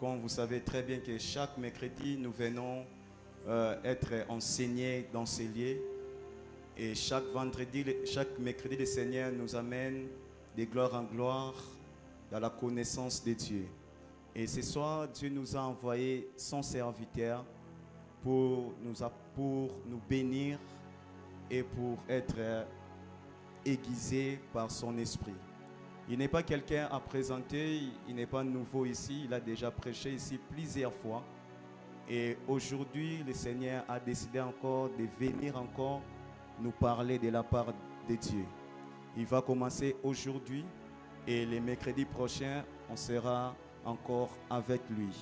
comme vous savez très bien que chaque mercredi, nous venons être enseignés dans ces lieux. Et chaque mercredi, le Seigneur nous amène de gloire en gloire dans la connaissance de Dieu. Et ce soir, Dieu nous a envoyé son serviteur pour nous bénir et pour être aiguisé par son esprit. Il n'est pas quelqu'un à présenter, il n'est pas nouveau ici, il a déjà prêché ici plusieurs fois. Et aujourd'hui, le Seigneur a décidé encore de venir encore nous parler de la part de Dieu. Il va commencer aujourd'hui et le mercredi prochain, on sera encore avec lui.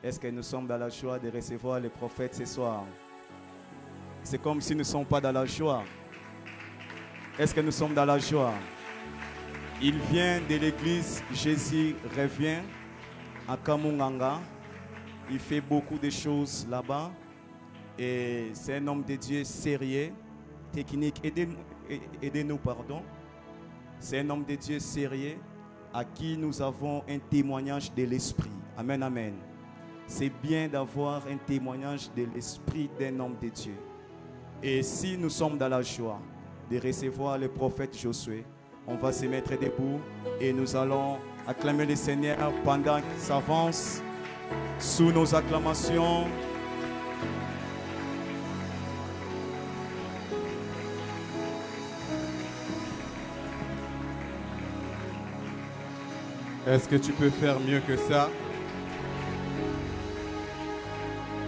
Est-ce que nous sommes dans la joie de recevoir le prophète ce soir? C'est comme si nous ne sommes pas dans la joie. Est-ce que nous sommes dans la joie? Il vient de l'église Jésus revient à Kamunganga. Il fait beaucoup de choses là-bas. Et c'est un homme de Dieu sérieux, technique. Aidez-nous, pardon. C'est un homme de Dieu sérieux à qui nous avons un témoignage de l'esprit. Amen, amen. C'est bien d'avoir un témoignage de l'esprit d'un homme de Dieu. Et si nous sommes dans la joie de recevoir le prophète Josué, on va se mettre debout et nous allons acclamer le Seigneur pendant qu'il s'avance sous nos acclamations. Est-ce que tu peux faire mieux que ça?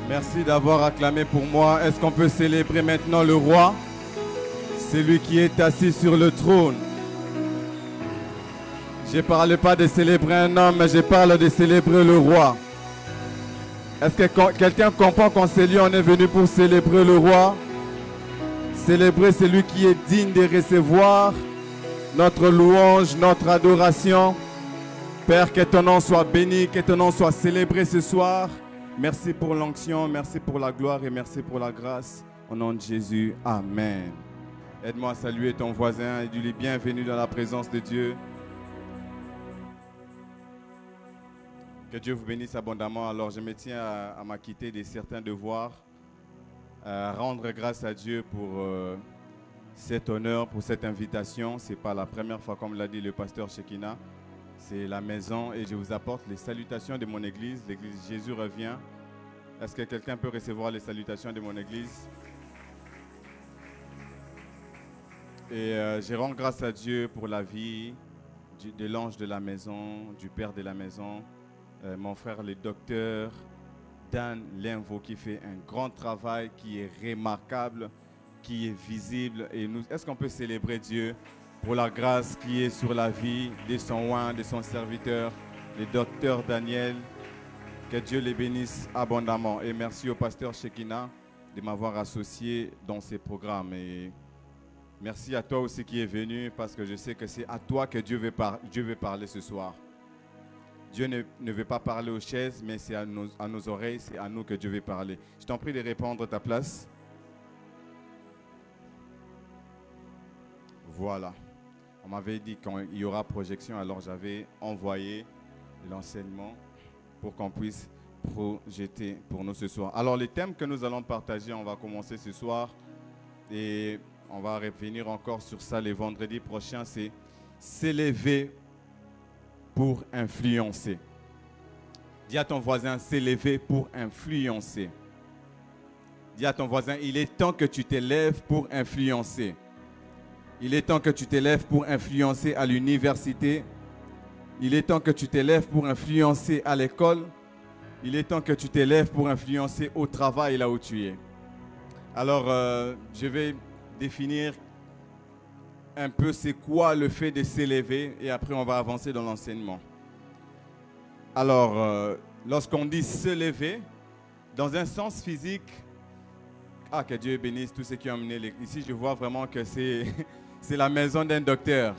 Merci d'avoir acclamé pour moi. Est-ce qu'on peut célébrer maintenant le roi? Celui qui est assis sur le trône. Je ne parle pas de célébrer un homme, mais je parle de célébrer le roi. Est-ce que quelqu'un comprend qu'en ce lieu, on est venu pour célébrer le roi? Célébrer celui qui est digne de recevoir notre louange, notre adoration. Père, que ton nom soit béni, que ton nom soit célébré ce soir. Merci pour l'onction, merci pour la gloire et merci pour la grâce. Au nom de Jésus, amen. Aide-moi à saluer ton voisin et dis-lui bienvenue dans la présence de Dieu. Que Dieu vous bénisse abondamment. Alors je me tiens à m'acquitter de certains devoirs, à rendre grâce à Dieu pour cet honneur, pour cette invitation. Ce n'est pas la première fois, comme l'a dit le pasteur Shekina. C'est la maison et je vous apporte les salutations de mon église. L'église Jésus revient. Est-ce que quelqu'un peut recevoir les salutations de mon église? Et je rends grâce à Dieu pour la vie de l'ange de la maison, du père de la maison, mon frère le docteur Dan Lenvo qui fait un grand travail, qui est remarquable, qui est visible. Et nous, est-ce qu'on peut célébrer Dieu pour la grâce qui est sur la vie de son oint, de son serviteur, le docteur Daniel? Que Dieu les bénisse abondamment. Et merci au pasteur Shekina de m'avoir associé dans ces programmes. Et merci à toi aussi qui est venu parce que je sais que c'est à toi que Dieu veut parler ce soir. Dieu ne veut pas parler aux chaises, mais c'est à nos oreilles, c'est à nous que Dieu veut parler. Je t'en prie de répondre à ta place. Voilà. On m'avait dit qu'il y aura projection, alors j'avais envoyé l'enseignement pour qu'on puisse projeter pour nous ce soir. Alors les thèmes que nous allons partager, on va commencer ce soir et on va revenir encore sur ça les vendredis prochains, c'est s'élever pour influencer. Dis à ton voisin, s'élever pour influencer. Dis à ton voisin, il est temps que tu t'élèves pour influencer. Il est temps que tu t'élèves pour influencer à l'université. Il est temps que tu t'élèves pour influencer à l'école. Il est temps que tu t'élèves pour influencer au travail là où tu es. Alors, je vais définir un peu c'est quoi le fait de s'élever et après on va avancer dans l'enseignement. Alors, lorsqu'on dit s'élever, dans un sens physique, que Dieu bénisse tous ceux qui ont amené l'église. Ici, je vois vraiment que c'est la maison d'un docteur.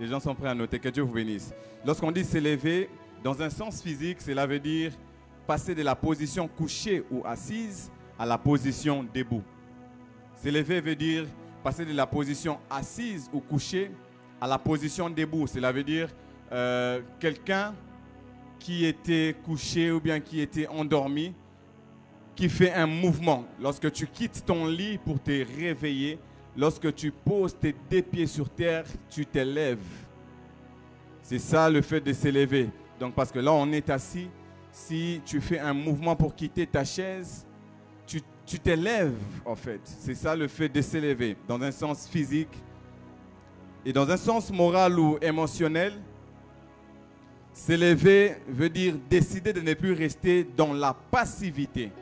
Les gens sont prêts à noter. Que Dieu vous bénisse. Lorsqu'on dit s'élever, dans un sens physique, cela veut dire passer de la position couchée ou assise à la position debout. S'élever veut dire passer de la position assise ou couchée à la position debout. Cela veut dire quelqu'un qui était couché ou bien qui était endormi, qui fait un mouvement. Lorsque tu quittes ton lit pour te réveiller, lorsque tu poses tes deux pieds sur terre, tu te lèves. C'est ça le fait de s'élever. Donc parce que là on est assis, si tu fais un mouvement pour quitter ta chaise, tu te lèves en fait. C'est ça le fait de s'élever, dans un sens physique. Et dans un sens moral ou émotionnel, s'élever veut dire décider de ne plus rester dans la passivité.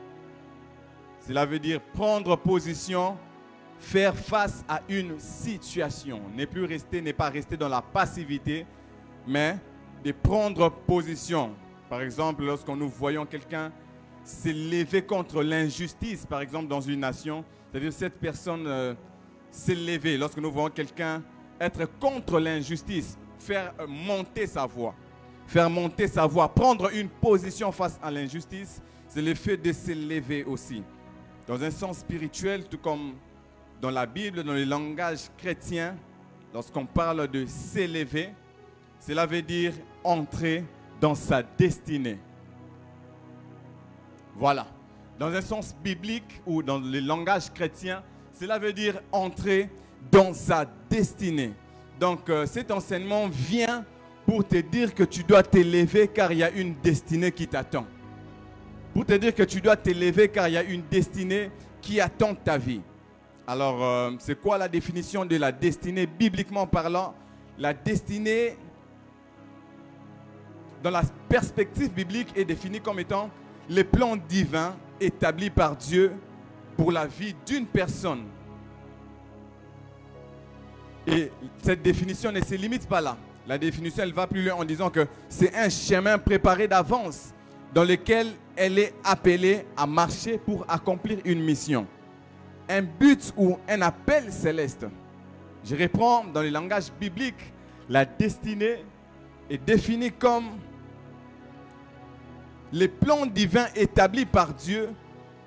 Cela veut dire prendre position, faire face à une situation. Ne pas rester dans la passivité, mais de prendre position. Par exemple, lorsque nous voyons quelqu'un s'élever contre l'injustice, par exemple dans une nation, c'est-à-dire cette personne s'élever. Lorsque nous voyons quelqu'un être contre l'injustice, faire monter sa voix. Faire monter sa voix, prendre une position face à l'injustice, c'est le fait de s'élever aussi. Dans un sens spirituel, tout comme dans la Bible, dans le langage chrétien, lorsqu'on parle de s'élever, cela veut dire entrer dans sa destinée. Voilà. Dans un sens biblique ou dans le langage chrétien, cela veut dire entrer dans sa destinée. Donc cet enseignement vient pour te dire que tu dois t'élever car il y a une destinée qui t'attend. Pour te dire que tu dois t'élever car il y a une destinée qui attend ta vie. Alors, c'est quoi la définition de la destinée bibliquement parlant? La destinée, dans la perspective biblique, est définie comme étant les plans divins établis par Dieu pour la vie d'une personne. Et cette définition ne se limite pas là. La définition, elle va plus loin en disant que c'est un chemin préparé d'avance dans lequel elle est appelée à marcher pour accomplir une mission. Un but ou un appel céleste. Je reprends dans le langage biblique, la destinée est définie comme les plans divins établis par Dieu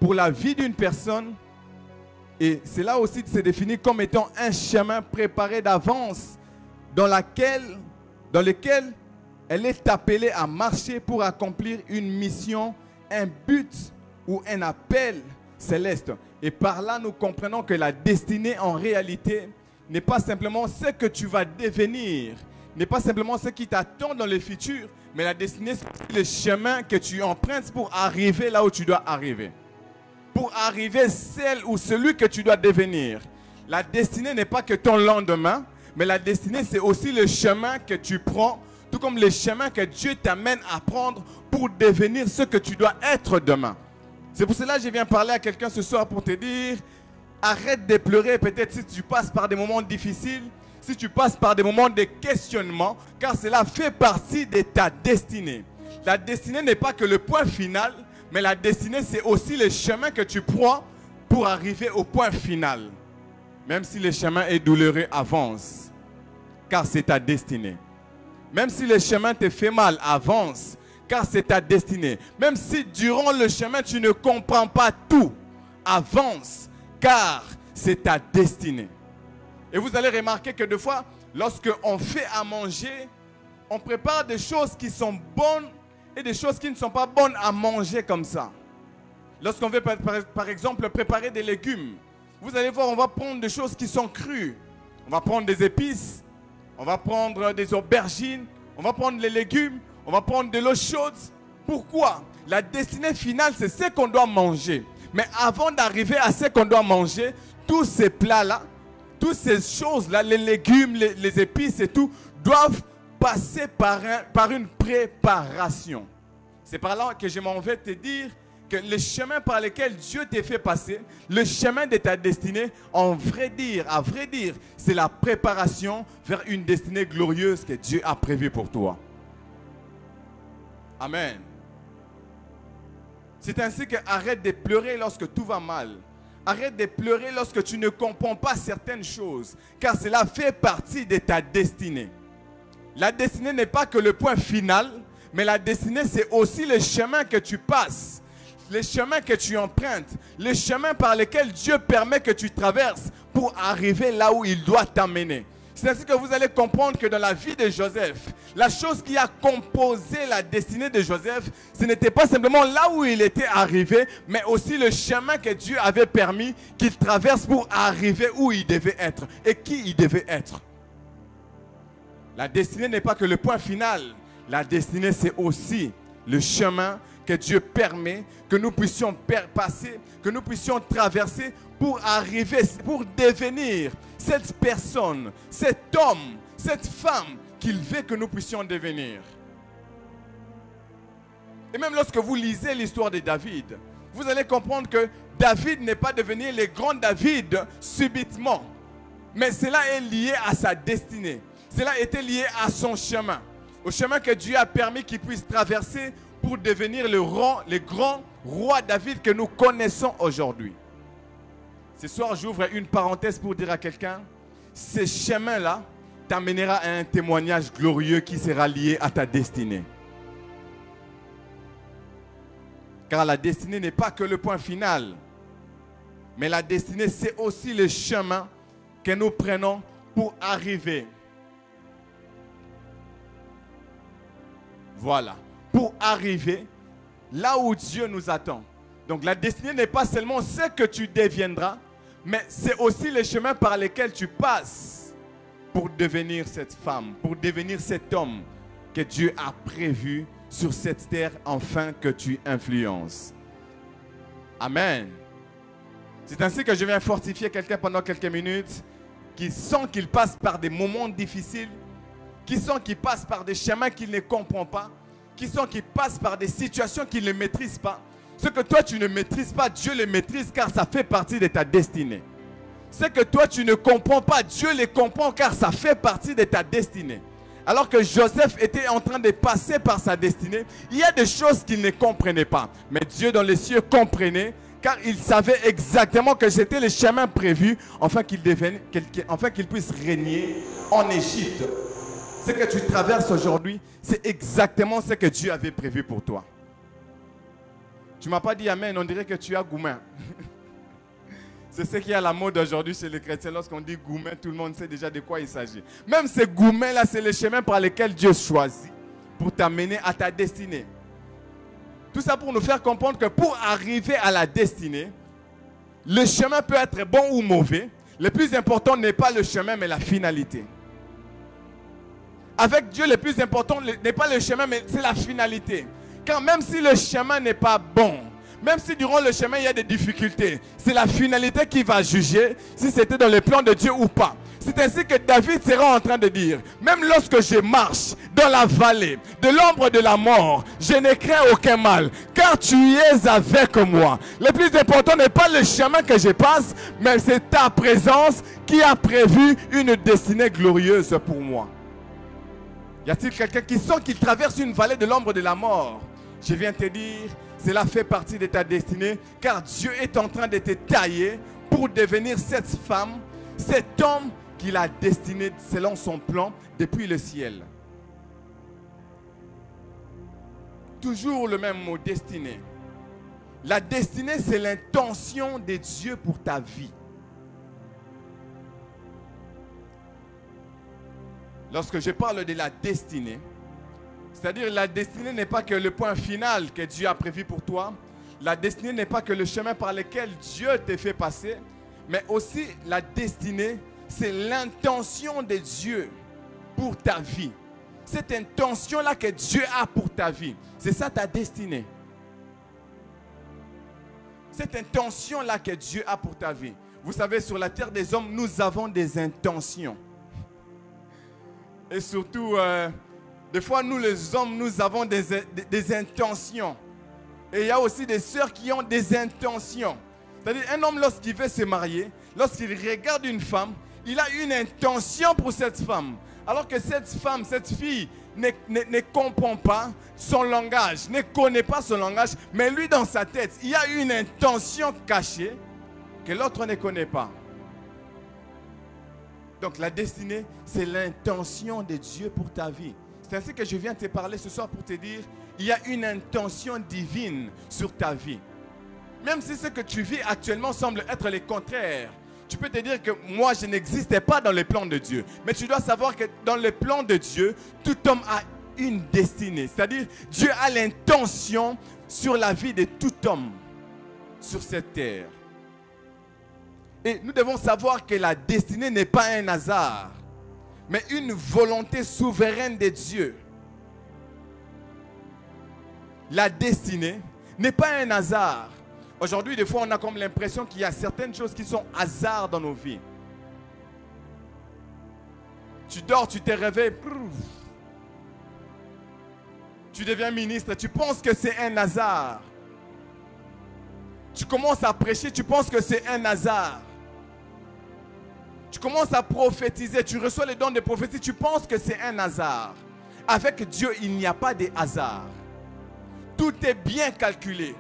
pour la vie d'une personne. Et cela aussi c'est défini comme étant un chemin préparé d'avance dans lequel elle est appelée à marcher pour accomplir une mission, un but ou un appel céleste. Et par là, nous comprenons que la destinée, en réalité, n'est pas simplement ce que tu vas devenir, n'est pas simplement ce qui t'attend dans le futur, mais la destinée, c'est le chemin que tu empruntes pour arriver là où tu dois arriver. Pour arriver celle ou celui que tu dois devenir. La destinée n'est pas que ton lendemain, mais la destinée, c'est aussi le chemin que tu prends, tout comme le chemin que Dieu t'amène à prendre pour devenir ce que tu dois être demain. C'est pour cela que je viens parler à quelqu'un ce soir pour te dire, arrête de pleurer peut-être si tu passes par des moments difficiles, si tu passes par des moments de questionnement, car cela fait partie de ta destinée. La destinée n'est pas que le point final, mais la destinée, c'est aussi le chemin que tu prends pour arriver au point final. Même si le chemin est douloureux, avance, car c'est ta destinée. Même si le chemin te fait mal, avance, car c'est ta destinée. Même si durant le chemin, tu ne comprends pas tout, avance, car c'est ta destinée. Et vous allez remarquer que des fois, lorsque on fait à manger, on prépare des choses qui sont bonnes et des choses qui ne sont pas bonnes à manger comme ça. Lorsqu'on veut par exemple préparer des légumes, vous allez voir, on va prendre des choses qui sont crues. On va prendre des épices, on va prendre des aubergines, on va prendre les légumes, on va prendre de l'eau chaude. Pourquoi? La destinée finale, c'est ce qu'on doit manger. Mais avant d'arriver à ce qu'on doit manger, tous ces plats-là, toutes ces choses-là, les légumes, les épices et tout, doivent passer par une préparation. C'est par là que je m'en vais te dire que le chemin par lequel Dieu t'a fait passer, le chemin de ta destinée, à vrai dire, c'est la préparation vers une destinée glorieuse que Dieu a prévue pour toi. Amen. C'est ainsi que arrête de pleurer lorsque tout va mal. Arrête de pleurer lorsque tu ne comprends pas certaines choses, car cela fait partie de ta destinée. La destinée n'est pas que le point final, mais la destinée, c'est aussi le chemin que tu passes, le chemin que tu empruntes, le chemin par lequel Dieu permet que tu traverses pour arriver là où il doit t'amener. C'est ainsi que vous allez comprendre que dans la vie de Joseph, la chose qui a composé la destinée de Joseph, ce n'était pas simplement là où il était arrivé, mais aussi le chemin que Dieu avait permis qu'il traverse pour arriver où il devait être et qui il devait être. La destinée n'est pas que le point final. La destinée, c'est aussi le chemin que Dieu permet que nous puissions passer, que nous puissions traverser pour arriver, pour devenir cette personne, cet homme, cette femme qu'il veut que nous puissions devenir. Et même lorsque vous lisez l'histoire de David, vous allez comprendre que David n'est pas devenu le grand David subitement, mais cela est lié à sa destinée. Cela était lié à son chemin, au chemin que Dieu a permis qu'il puisse traverser pour devenir le grand roi David que nous connaissons aujourd'hui. Ce soir, j'ouvre une parenthèse pour dire à quelqu'un, ce chemin-là t'amènera à un témoignage glorieux qui sera lié à ta destinée. Car la destinée n'est pas que le point final, mais la destinée, c'est aussi le chemin que nous prenons pour arriver. Voilà, pour arriver là où Dieu nous attend. Donc la destinée n'est pas seulement ce que tu deviendras, mais c'est aussi le chemin par lequel tu passes pour devenir cette femme, pour devenir cet homme que Dieu a prévu sur cette terre afin que tu influences. Amen. C'est ainsi que je viens fortifier quelqu'un pendant quelques minutes qui sent qu'il passe par des moments difficiles, qui sent qu'il passe par des chemins qu'il ne comprend pas, qui sent qu'il passe par des situations qu'il ne maîtrise pas. Ce que toi tu ne maîtrises pas, Dieu le maîtrise car ça fait partie de ta destinée. Ce que toi tu ne comprends pas, Dieu le comprend car ça fait partie de ta destinée. Alors que Joseph était en train de passer par sa destinée, il y a des choses qu'il ne comprenait pas. Mais Dieu dans les cieux comprenait car il savait exactement que c'était le chemin prévu afin qu'il puisse régner en Égypte. Ce que tu traverses aujourd'hui, c'est exactement ce que Dieu avait prévu pour toi. Tu ne m'as pas dit amen, on dirait que tu as goumin. C'est ce qui est à la mode aujourd'hui chez les chrétiens. Lorsqu'on dit goumin, tout le monde sait déjà de quoi il s'agit. Même ces goumins-là, c'est le chemin par lequel Dieu choisit pour t'amener à ta destinée. Tout ça pour nous faire comprendre que pour arriver à la destinée, le chemin peut être bon ou mauvais. Le plus important n'est pas le chemin, mais la finalité. Avec Dieu, le plus important n'est pas le chemin, mais c'est la finalité. Car même si le chemin n'est pas bon, même si durant le chemin il y a des difficultés, c'est la finalité qui va juger si c'était dans le plan de Dieu ou pas. C'est ainsi que David sera en train de dire, même lorsque je marche dans la vallée de l'ombre de la mort, je ne crains aucun mal, car tu es avec moi. Le plus important n'est pas le chemin que je passe, mais c'est ta présence qui a prévu une destinée glorieuse pour moi. Y a-t-il quelqu'un qui sent qu'il traverse une vallée de l'ombre de la mort? Je viens te dire, cela fait partie de ta destinée, car Dieu est en train de te tailler pour devenir cette femme, cet homme qu'il a destiné selon son plan depuis le ciel. Toujours le même mot, destinée. La destinée, c'est l'intention de Dieu pour ta vie. Lorsque je parle de la destinée, c'est-à-dire la destinée n'est pas que le point final que Dieu a prévu pour toi. La destinée n'est pas que le chemin par lequel Dieu te fait passer, mais aussi la destinée, c'est l'intention de Dieu pour ta vie. Cette intention-là que Dieu a pour ta vie, c'est ça ta destinée. Cette intention-là que Dieu a pour ta vie. Vous savez, sur la terre des hommes, nous avons des intentions. Et surtout, des fois, nous les hommes, nous avons des intentions. Et il y a aussi des sœurs qui ont des intentions. C'est-à-dire, un homme, lorsqu'il veut se marier, lorsqu'il regarde une femme, il a une intention pour cette femme. Alors que cette femme, cette fille, ne comprend pas son langage, ne connaît pas son langage, mais lui, dans sa tête, il y a une intention cachée que l'autre ne connaît pas. Donc la destinée, c'est l'intention de Dieu pour ta vie. C'est ainsi que je viens te parler ce soir pour te dire, il y a une intention divine sur ta vie. Même si ce que tu vis actuellement semble être le contraire, Tu peux te dire que moi, je n'existais pas dans les plans de Dieu. Mais tu dois savoir que dans les plans de Dieu, tout homme a une destinée. C'est-à-dire, Dieu a l'intention sur la vie de tout homme sur cette terre. Et nous devons savoir que la destinée n'est pas un hasard, mais une volonté souveraine de Dieu. La destinée n'est pas un hasard. Aujourd'hui, des fois, on a comme l'impression qu'il y a certaines choses qui sont hasards dans nos vies. Tu dors, tu te réveilles, tu deviens ministre, tu penses que c'est un hasard. Tu commences à prêcher, tu penses que c'est un hasard. Tu commences à prophétiser, tu reçois les dons de prophétie, tu penses que c'est un hasard. Avec Dieu, il n'y a pas de hasard. Tout est bien calculé.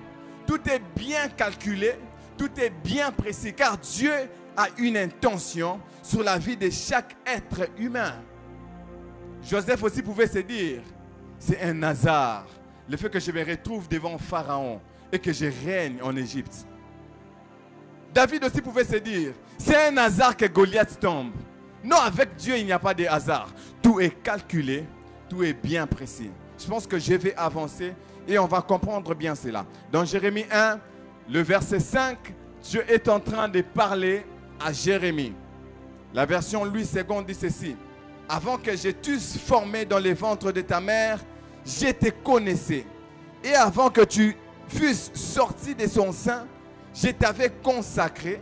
Tout est bien calculé. Tout est bien précis. Car Dieu a une intention sur la vie de chaque être humain. Joseph aussi pouvait se dire, c'est un hasard. Le fait que je me retrouve devant Pharaon et que je règne en Égypte. David aussi pouvait se dire, c'est un hasard que Goliath tombe. Non, avec Dieu, il n'y a pas de hasard. Tout est calculé, tout est bien précis. Je pense que je vais avancer et on va comprendre bien cela. Dans Jérémie 1, le verset 5, Dieu est en train de parler à Jérémie. La version Louis II dit ceci. Avant que je t'eusse formé dans les ventres de ta mère, je te connaissais. Et avant que tu fusses sorti de son sein, je t'avais consacré,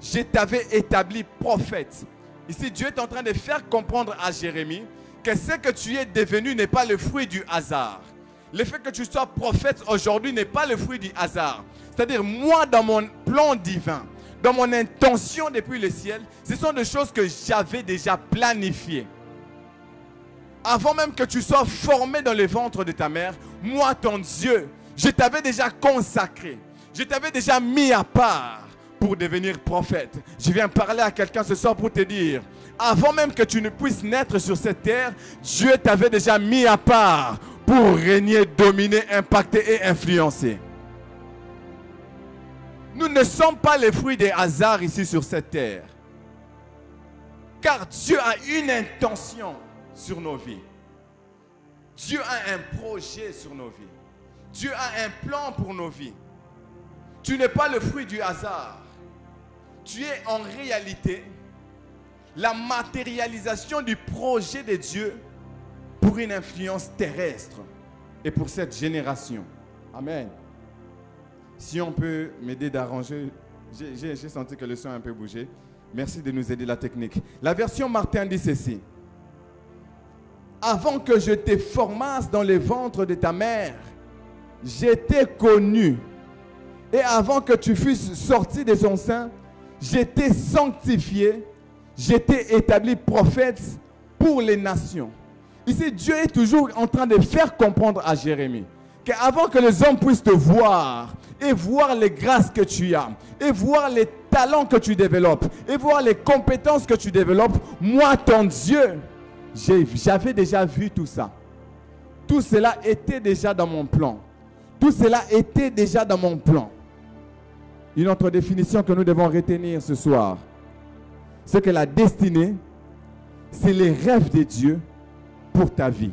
je t'avais établi prophète. Ici, Dieu est en train de faire comprendre à Jérémie que ce que tu es devenu n'est pas le fruit du hasard. Le fait que tu sois prophète aujourd'hui n'est pas le fruit du hasard. C'est-à-dire, moi, dans mon plan divin, dans mon intention depuis le ciel, ce sont des choses que j'avais déjà planifiées. Avant même que tu sois formé dans le ventre de ta mère, moi, ton Dieu, je t'avais déjà consacré. Je t'avais déjà mis à part pour devenir prophète. Je viens parler à quelqu'un ce soir pour te dire, avant même que tu ne puisses naître sur cette terre, Dieu t'avait déjà mis à part pour régner, dominer, impacter et influencer. Nous ne sommes pas les fruits des hasards ici sur cette terre. Car Dieu a une intention sur nos vies. Dieu a un projet sur nos vies. Dieu a un plan pour nos vies. Tu n'es pas le fruit du hasard. Tu es en réalité la matérialisation du projet de Dieu pour une influence terrestre et pour cette génération. Amen. Si on peut m'aider d'arranger, j'ai senti que le son a un peu bougé. Merci de nous aider la technique. La version Martin dit ceci. Avant que je te formasse dans le ventre de ta mère, je t'ai connu. Et avant que tu fusses sorti de son sein, je t'ai sanctifié, je t'ai établi prophète pour les nations. Ici, Dieu est toujours en train de faire comprendre à Jérémie qu'avant que les hommes puissent te voir et voir les grâces que tu as, et voir les talents que tu développes, et voir les compétences que tu développes, moi, ton Dieu, j'avais déjà vu tout ça. Tout cela était déjà dans mon plan. Tout cela était déjà dans mon plan. Une autre définition que nous devons retenir ce soir, c'est que la destinée, c'est les rêves de Dieu pour ta vie.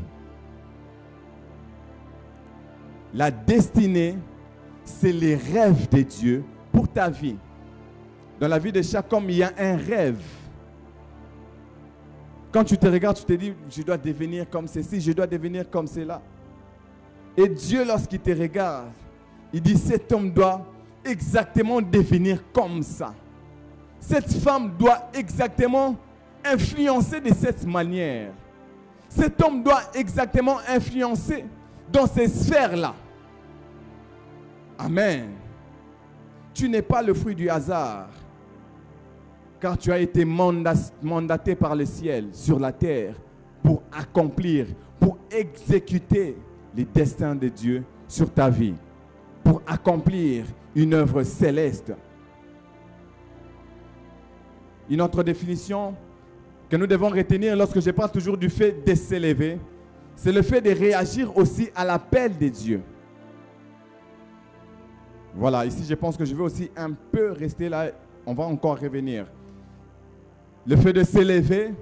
La destinée, c'est les rêves de Dieu pour ta vie. Dans la vie de chaque homme, il y a un rêve. Quand tu te regardes, tu te dis, je dois devenir comme ceci, je dois devenir comme cela. Et Dieu, lorsqu'il te regarde, il dit, cet homme doit exactement devenir comme ça. Cette femme doit exactement influencer de cette manière. Cet homme doit exactement influencer dans ces sphères-là. Amen. Tu n'es pas le fruit du hasard, car tu as été mandaté par le ciel sur la terre pour accomplir, pour exécuter les destins de Dieu sur ta vie, pour accomplir une œuvre céleste. Une autre définition que nous devons retenir lorsque je parle toujours du fait de s'élever, c'est le fait de réagir aussi à l'appel de Dieu. Voilà, ici je pense que je vais aussi un peu rester là on va encore revenir. Le fait de s'élever,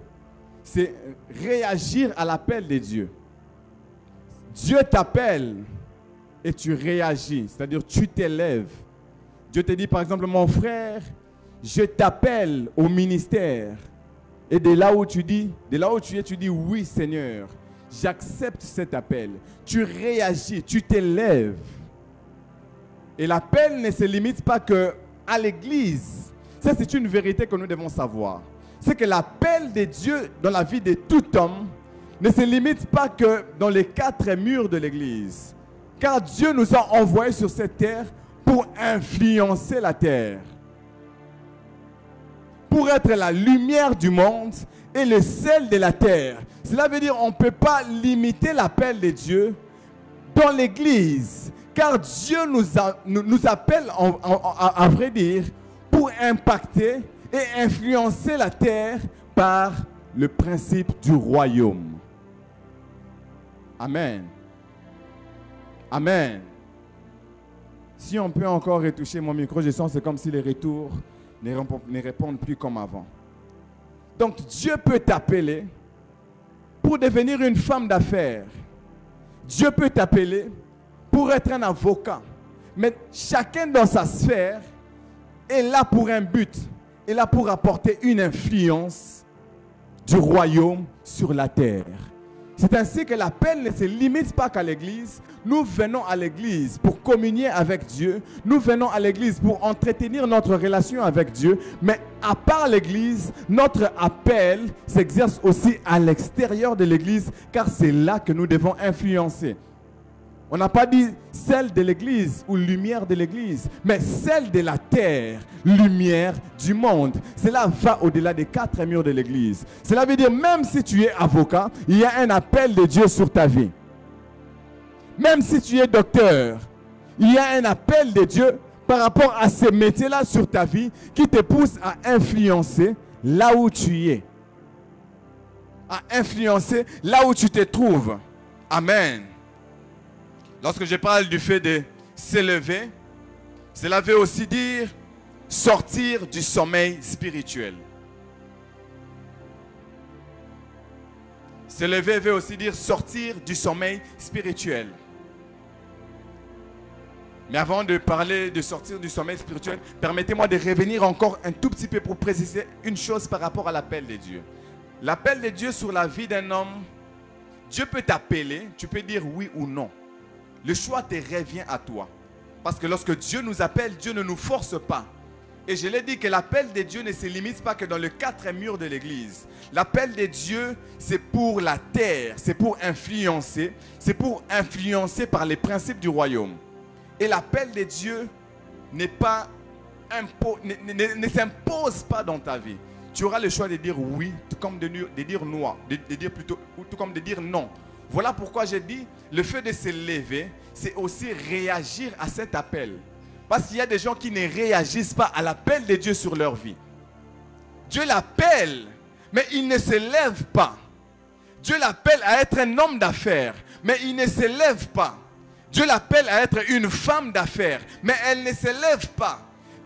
c'est réagir à l'appel de Dieu. Dieu t'appelle et tu réagis, c'est-à-dire tu t'élèves. Dieu te dit par exemple, mon frère, je t'appelle au ministère. Et de là où tu es, tu dis oui Seigneur, j'accepte cet appel. Tu réagis, tu t'élèves. Et l'appel ne se limite pas qu'à l'église. Ça, c'est une vérité que nous devons savoir. C'est que l'appel de Dieu dans la vie de tout homme ne se limite pas que dans les 4 murs de l'église. Car Dieu nous a envoyés sur cette terre pour influencer la terre. Pour être la lumière du monde et le sel de la terre. Cela veut dire qu'on ne peut pas limiter l'appel de Dieu dans l'église. Car Dieu nous appelle, à vrai dire, pour impacter et influencer la terre par le principe du royaume. Amen. Amen. Si on peut encore retoucher mon micro, je sens que c'est comme si les retours ne répondent plus comme avant. Donc Dieu peut t'appeler pour devenir une femme d'affaires. Dieu peut t'appeler pour être un avocat. Mais chacun dans sa sphère est là pour un but. Est là pour apporter une influence du royaume sur la terre. C'est ainsi que l'appel ne se limite pas qu'à l'église. Nous venons à l'église pour communier avec Dieu. Nous venons à l'église pour entretenir notre relation avec Dieu. Mais à part l'église, notre appel s'exerce aussi à l'extérieur de l'église, car c'est là que nous devons influencer. On n'a pas dit celle de l'église ou lumière de l'église, mais celle de la terre, lumière du monde. Cela va au-delà des 4 murs de l'église. Cela veut dire même si tu es avocat, il y a un appel de Dieu sur ta vie. Même si tu es docteur, il y a un appel de Dieu par rapport à ces métiers-là sur ta vie qui te pousse à influencer là où tu es. À influencer là où tu te trouves. Amen. Lorsque je parle du fait de s'élever, cela veut aussi dire sortir du sommeil spirituel. S'élever veut aussi dire sortir du sommeil spirituel. Mais avant de parler de sortir du sommeil spirituel, permettez-moi de revenir encore un tout petit peu pour préciser une chose par rapport à l'appel de Dieu. L'appel de Dieu sur la vie d'un homme, Dieu peut t'appeler, tu peux dire oui ou non. Le choix te revient à toi. Parce que lorsque Dieu nous appelle, Dieu ne nous force pas. Et je l'ai dit que l'appel de Dieu ne se limite pas que dans les 4 murs de l'église. L'appel de Dieu, c'est pour la terre, c'est pour influencer. C'est pour influencer par les principes du royaume. Et l'appel de Dieu ne s'impose pas dans ta vie. Tu auras le choix de dire oui, tout comme de dire non, de dire plutôt, ou tout comme de dire non. Voilà pourquoi j'ai dit, le fait de se lever, c'est aussi réagir à cet appel. Parce qu'il y a des gens qui ne réagissent pas à l'appel de Dieu sur leur vie. Dieu l'appelle, mais il ne se lève pas. Dieu l'appelle à être un homme d'affaires, mais il ne se lève pas. Dieu l'appelle à être une femme d'affaires, mais elle ne se lève pas.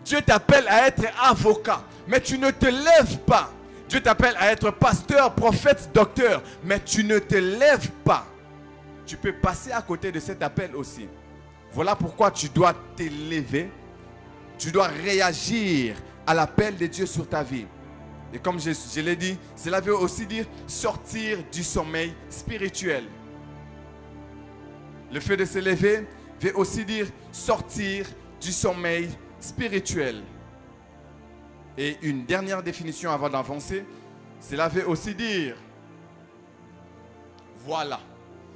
Dieu t'appelle à être avocat, mais tu ne te lèves pas. Dieu t'appelle à être pasteur, prophète, docteur, mais tu ne te lèves pas. Tu peux passer à côté de cet appel aussi. Voilà pourquoi tu dois t'élever. Tu dois réagir à l'appel de Dieu sur ta vie. Et comme je l'ai dit, cela veut aussi dire sortir du sommeil spirituel. Le fait de se lever veut aussi dire sortir du sommeil spirituel. Et une dernière définition avant d'avancer, cela veut aussi dire, voilà,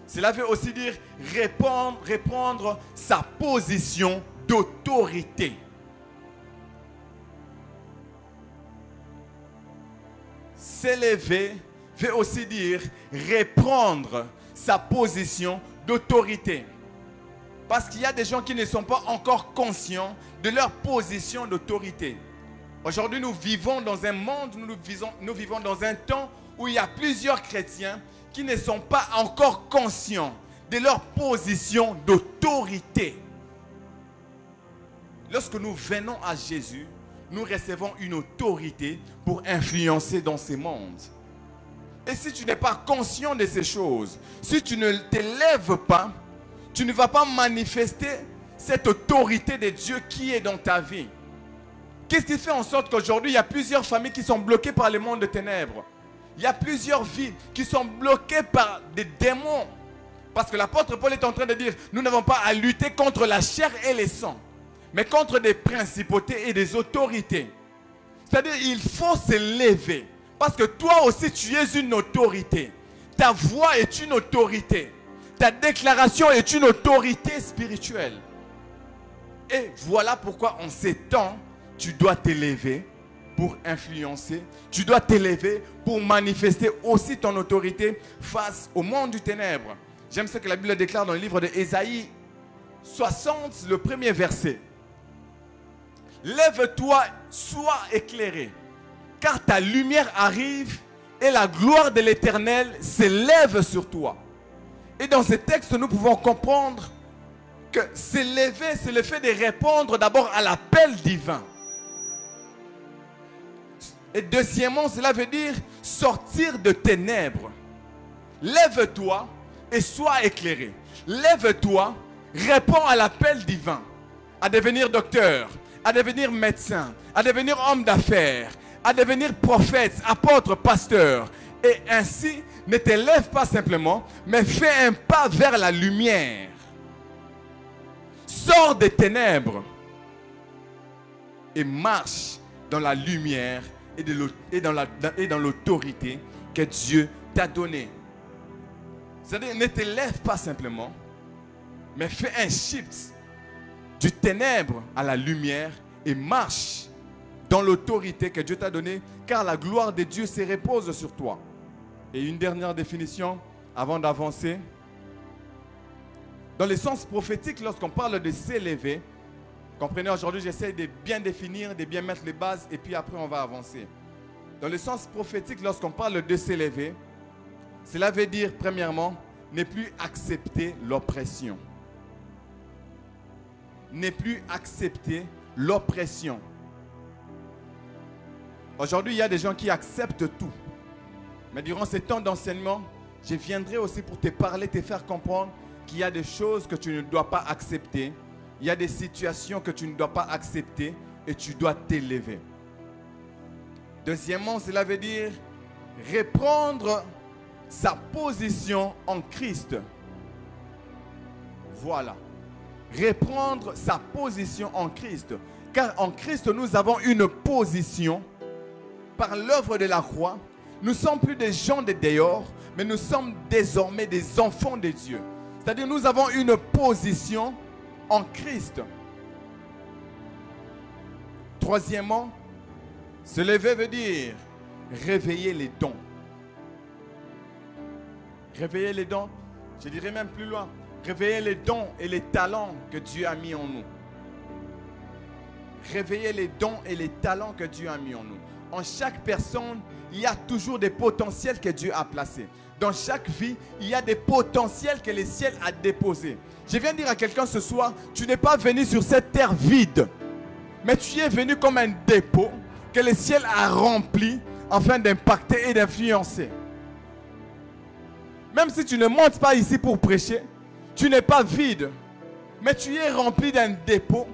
cela veut aussi dire reprendre sa position d'autorité. S'élever veut aussi dire reprendre sa position d'autorité. Parce qu'il y a des gens qui ne sont pas encore conscients de leur position d'autorité. Aujourd'hui, nous vivons dans un monde, nous vivons dans un temps où il y a plusieurs chrétiens qui ne sont pas encore conscients de leur position d'autorité. Lorsque nous venons à Jésus, nous recevons une autorité pour influencer dans ces mondes. Et si tu n'es pas conscient de ces choses, si tu ne t'élèves pas, tu ne vas pas manifester cette autorité de Dieu qui est dans ta vie. Qu'est-ce qui fait en sorte qu'aujourd'hui, il y a plusieurs familles qui sont bloquées par le monde de ténèbres? Il y a plusieurs vies qui sont bloquées par des démons. Parce que l'apôtre Paul est en train de dire, nous n'avons pas à lutter contre la chair et les sangs, mais contre des principautés et des autorités. C'est-à-dire, il faut s'élever. Parce que toi aussi, tu es une autorité. Ta voix est une autorité. Ta déclaration est une autorité spirituelle. Et voilà pourquoi en ces temps, tu dois t'élever pour influencer. Tu dois t'élever pour manifester aussi ton autorité face au monde du ténèbre. J'aime ce que la Bible déclare dans le livre d'Ésaïe 60, le premier verset. Lève-toi, sois éclairé, car ta lumière arrive et la gloire de l'Éternel s'élève sur toi. Et dans ce texte, nous pouvons comprendre que s'élever, c'est le fait de répondre d'abord à l'appel divin. Et deuxièmement, cela veut dire sortir de ténèbres. Lève-toi et sois éclairé. Lève-toi, réponds à l'appel divin, à devenir docteur, à devenir médecin, à devenir homme d'affaires, à devenir prophète, apôtre, pasteur. Et ainsi, ne te lève pas simplement, mais fais un pas vers la lumière. Sors des ténèbres et marche dans la lumière et dans l'autorité que Dieu t'a donnée. C'est-à-dire, ne te lève pas simplement, mais fais un shift du ténèbre à la lumière et marche dans l'autorité que Dieu t'a donnée, car la gloire de Dieu se repose sur toi. Et une dernière définition avant d'avancer. Dans le sens prophétique, lorsqu'on parle de s'élever, comprenez, aujourd'hui j'essaie de bien définir, de bien mettre les bases et puis après on va avancer. Dans le sens prophétique, lorsqu'on parle de s'élever, cela veut dire premièrement, ne plus accepter l'oppression. Ne plus accepter l'oppression. Aujourd'hui, il y a des gens qui acceptent tout. Mais durant ces temps d'enseignement, je viendrai aussi pour te parler, te faire comprendre qu'il y a des choses que tu ne dois pas accepter. Il y a des situations que tu ne dois pas accepter et tu dois t'élever. Deuxièmement, cela veut dire reprendre sa position en Christ. Voilà. Reprendre sa position en Christ. Car en Christ, nous avons une position par l'œuvre de la croix. Nous ne sommes plus des gens de dehors, mais nous sommes désormais des enfants de Dieu. C'est-à-dire nous avons une position en Christ. Troisièmement, se lever veut dire réveiller les dons. Réveiller les dons, je dirais même plus loin, réveiller les dons et les talents que Dieu a mis en nous. Réveiller les dons et les talents que Dieu a mis en nous. En chaque personne, il y a toujours des potentiels que Dieu a placés. Dans chaque vie, il y a des potentiels que le ciel a déposés. Je viens dire à quelqu'un ce soir, tu n'es pas venu sur cette terre vide, mais tu es venu comme un dépôt que le ciel a rempli afin d'impacter et d'influencer. Même si tu ne montes pas ici pour prêcher, tu n'es pas vide, mais tu es rempli d'un dépôt.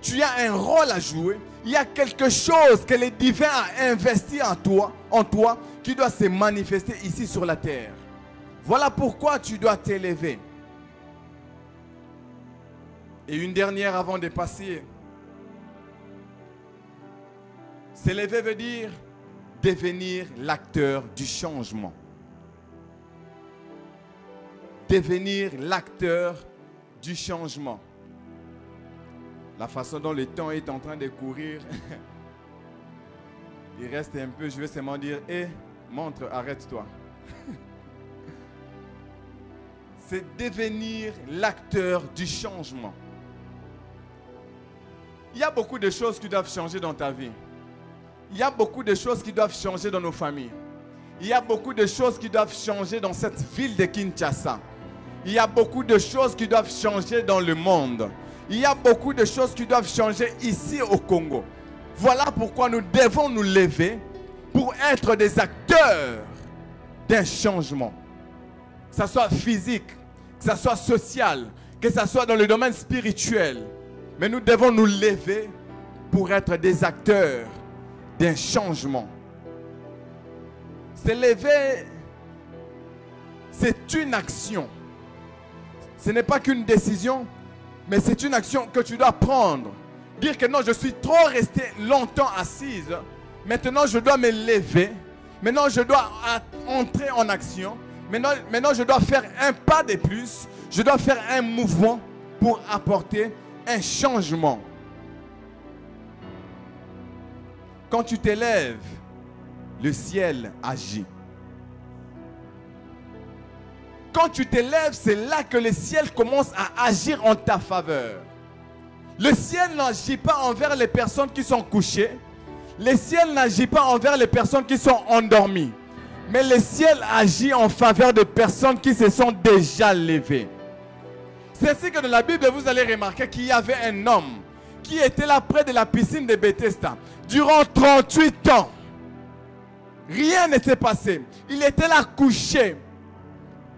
Tu as un rôle à jouer. Il y a quelque chose que le divin a investi en toi, qui doit se manifester ici sur la terre. Voilà pourquoi tu dois t'élever. Et une dernière avant de passer. S'élever veut dire devenir l'acteur du changement. Devenir l'acteur du changement. La façon dont le temps est en train de courir, il reste un peu, je vais seulement dire, montre, arrête-toi. C'est devenir l'acteur du changement. Il y a beaucoup de choses qui doivent changer dans ta vie. Il y a beaucoup de choses qui doivent changer dans nos familles. Il y a beaucoup de choses qui doivent changer dans cette ville de Kinshasa. Il y a beaucoup de choses qui doivent changer dans le monde. Il y a beaucoup de choses qui doivent changer ici au Congo. Voilà pourquoi nous devons nous lever pour être des acteurs d'un changement. Que ce soit physique, que ce soit social, que ce soit dans le domaine spirituel. Mais nous devons nous lever pour être des acteurs d'un changement. Se lever, c'est une action. Ce n'est pas qu'une décision, mais c'est une action que tu dois prendre. Dire que non, je suis trop resté longtemps assise. Maintenant, je dois me lever. Maintenant, je dois entrer en action. Maintenant, je dois faire un pas de plus. Je dois faire un mouvement pour apporter un changement. Quand tu t'élèves, le ciel agit. Quand tu t'élèves, c'est là que le ciel commence à agir en ta faveur. Le ciel n'agit pas envers les personnes qui sont couchées. Le ciel n'agit pas envers les personnes qui sont endormies. Mais le ciel agit en faveur de personnes qui se sont déjà levées. C'est ainsi que dans la Bible, vous allez remarquer qu'il y avait un homme qui était là près de la piscine de Bethesda durant 38 ans. Rien ne s'est passé. Il était là couché.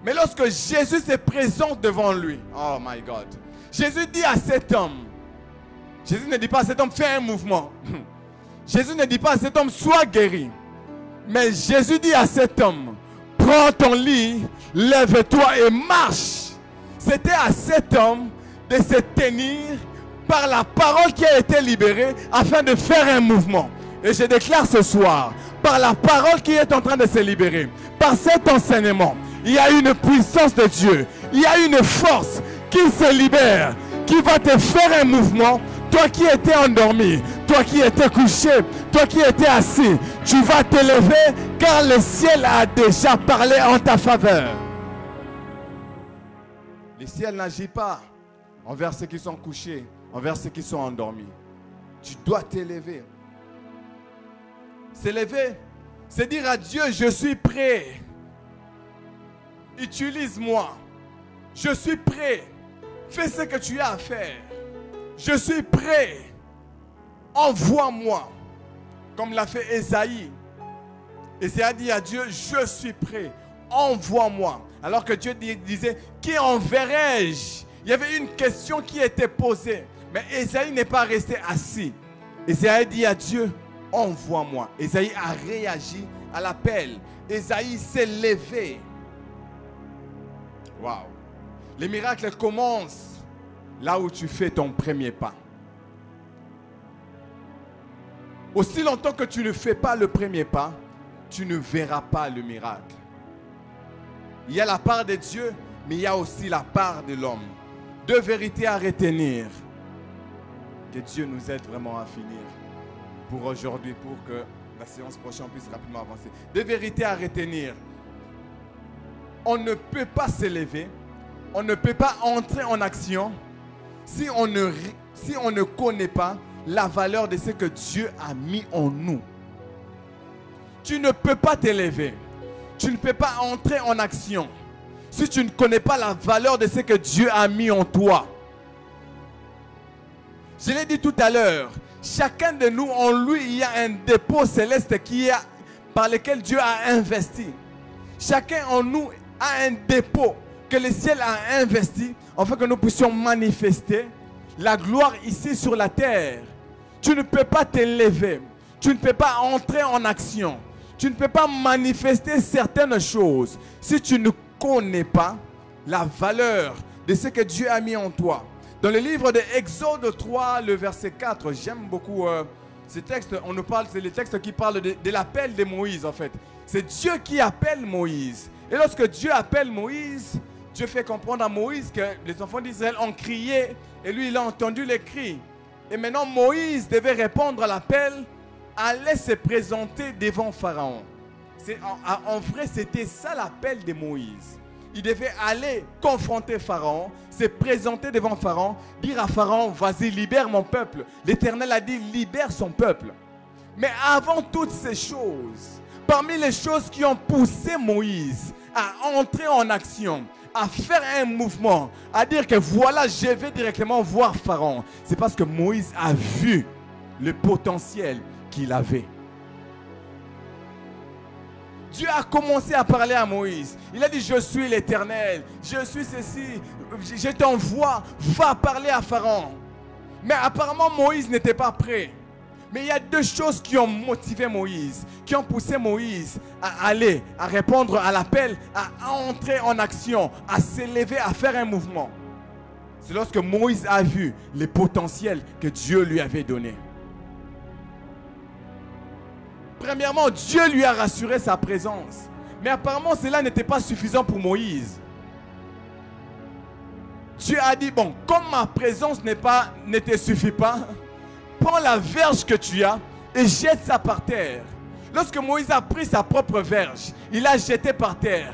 Mais lorsque Jésus se présente devant lui, oh my God, Jésus dit à cet homme, Jésus ne dit pas à cet homme, fais un mouvement. Jésus ne dit pas à cet homme, sois guéri. Mais Jésus dit à cet homme, prends ton lit, lève-toi et marche. C'était à cet homme de se tenir par la parole qui a été libérée afin de faire un mouvement. Et je déclare ce soir, par la parole qui est en train de se libérer, par cet enseignement, il y a une puissance de Dieu, il y a une force qui se libère, qui va te faire un mouvement. Toi qui étais endormi, toi qui étais couché, toi qui étais assis, tu vas te lever car le ciel a déjà parlé en ta faveur. Le ciel n'agit pas envers ceux qui sont couchés, envers ceux qui sont endormis. Tu dois t'élever. S'élever, c'est dire à Dieu, je suis prêt. Utilise-moi. Je suis prêt. Fais ce que tu as à faire. Je suis prêt. Envoie-moi. Comme l'a fait Ésaïe. Ésaïe a dit à Dieu, je suis prêt. Envoie-moi. Alors que Dieu disait, qui enverrai-je? Il y avait une question qui était posée. Mais Ésaïe n'est pas resté assis. Ésaïe dit à Dieu, envoie-moi. Ésaïe a réagi à l'appel. Ésaïe s'est levé. Waouh. Les miracles commencent là où tu fais ton premier pas. Aussi longtemps que tu ne fais pas le premier pas, tu ne verras pas le miracle. Il y a la part de Dieu, mais il y a aussi la part de l'homme. Deux vérités à retenir. Que Dieu nous aide vraiment à finir pour aujourd'hui, pour que la séance prochaine puisse rapidement avancer. Deux vérités à retenir. On ne peut pas s'élever, on ne peut pas entrer en action si on ne connaît pas la valeur de ce que Dieu a mis en nous. Tu ne peux pas t'élever, tu ne peux pas entrer en action si tu ne connais pas la valeur de ce que Dieu a mis en toi. Je l'ai dit tout à l'heure, chacun de nous, en lui, il y a un dépôt céleste par lequel Dieu a investi. Chacun en nous a un dépôt que le ciel a investi afin que nous puissions manifester la gloire ici sur la terre. Tu ne peux pas t'élever, tu ne peux pas entrer en action, tu ne peux pas manifester certaines choses si tu ne connais pas la valeur de ce que Dieu a mis en toi. Dans le livre de Exode 3, le verset 4, j'aime beaucoup ce texte. C'est le texte qui parle de l'appel de Moïse en fait. C'est Dieu qui appelle Moïse. Et lorsque Dieu appelle Moïse, Dieu fait comprendre à Moïse que les enfants d'Israël ont crié et lui il a entendu les cris. Et maintenant Moïse devait répondre à l'appel, aller se présenter devant Pharaon. En vrai c'était ça l'appel de Moïse. Il devait aller confronter Pharaon, se présenter devant Pharaon, dire à Pharaon, vas-y libère mon peuple. L'Éternel a dit libère son peuple. Mais avant toutes ces choses, parmi les choses qui ont poussé Moïse à entrer en action, à faire un mouvement, à dire que voilà, je vais directement voir Pharaon, c'est parce que Moïse a vu le potentiel qu'il avait. Dieu a commencé à parler à Moïse. Il a dit, je suis l'Éternel, je suis ceci, je t'envoie, va parler à Pharaon. Mais apparemment, Moïse n'était pas prêt. Mais il y a deux choses qui ont motivé Moïse, qui ont poussé Moïse à aller, à répondre à l'appel, à entrer en action, à s'élever, à faire un mouvement. C'est lorsque Moïse a vu les potentiels que Dieu lui avait donnés. Premièrement, Dieu lui a rassuré sa présence. Mais apparemment, cela n'était pas suffisant pour Moïse. Dieu a dit, bon, comme ma présence ne te suffit pas, prends la verge que tu as et jette ça par terre. Lorsque Moïse a pris sa propre verge, il l'a jeté par terre.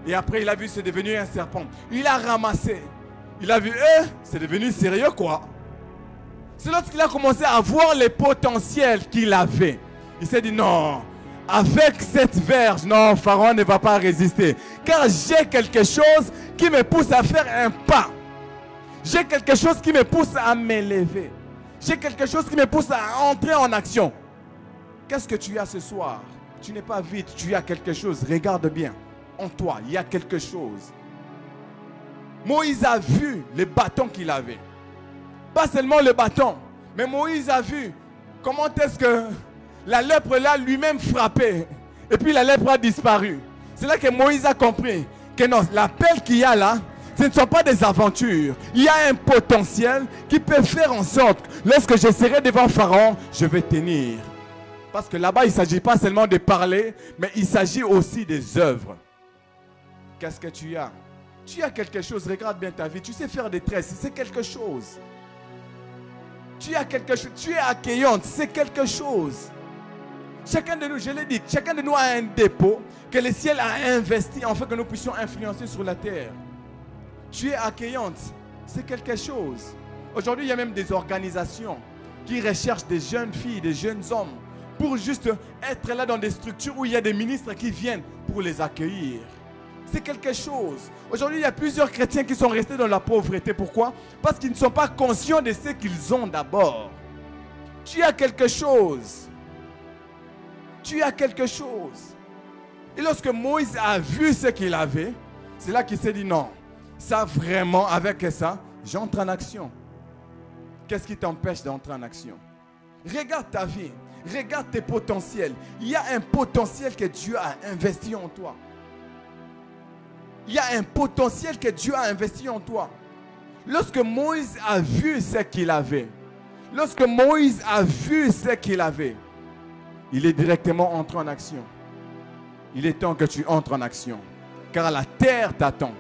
Et après, il a vu, c'est devenu un serpent. Il a ramassé. Il a vu, c'est devenu sérieux quoi. C'est lorsqu'il a commencé à voir les potentiels qu'il avait. Il s'est dit, non, avec cette verge, non, Pharaon ne va pas résister. Car j'ai quelque chose qui me pousse à faire un pas. J'ai quelque chose qui me pousse à m'élever. J'ai quelque chose qui me pousse à entrer en action. Qu'est-ce que tu as ce soir? Tu n'es pas vide, tu as quelque chose. Regarde bien. En toi, il y a quelque chose. Moïse a vu les bâtons qu'il avait. Pas seulement le bâton, mais Moïse a vu comment est-ce que la lèpre l'a lui-même frappé. Et puis la lèpre a disparu. C'est là que Moïse a compris que non, l'appel qu'il y a là, ce ne sont pas des aventures. Il y a un potentiel qui peut faire en sorte que lorsque je serai devant Pharaon, je vais tenir. Parce que là-bas, il ne s'agit pas seulement de parler, mais il s'agit aussi des œuvres. Qu'est-ce que tu as? Tu as quelque chose, regarde bien ta vie. Tu sais faire des tresses, c'est quelque chose. Tu as quelque chose, tu es accueillante, c'est quelque chose. Chacun de nous, je l'ai dit, chacun de nous a un dépôt que le ciel a investi afin que nous puissions influencer sur la terre. Tu es accueillante, c'est quelque chose. Aujourd'hui, il y a même des organisations qui recherchent des jeunes filles, des jeunes hommes pour juste être là dans des structures où il y a des ministres qui viennent pour les accueillir. C'est quelque chose. Aujourd'hui, il y a plusieurs chrétiens qui sont restés dans la pauvreté. Pourquoi? Parce qu'ils ne sont pas conscients de ce qu'ils ont d'abord. Tu as quelque chose. Tu as quelque chose. Et lorsque Moïse a vu ce qu'il avait, c'est là qu'il s'est dit non. Ça vraiment, avec ça, j'entre en action. Qu'est-ce qui t'empêche d'entrer en action? Regarde ta vie. Regarde tes potentiels. Il y a un potentiel que Dieu a investi en toi. Il y a un potentiel que Dieu a investi en toi. Lorsque Moïse a vu ce qu'il avait, lorsque Moïse a vu ce qu'il avait, il est directement entré en action. Il est temps que tu entres en action, car la terre t'attend.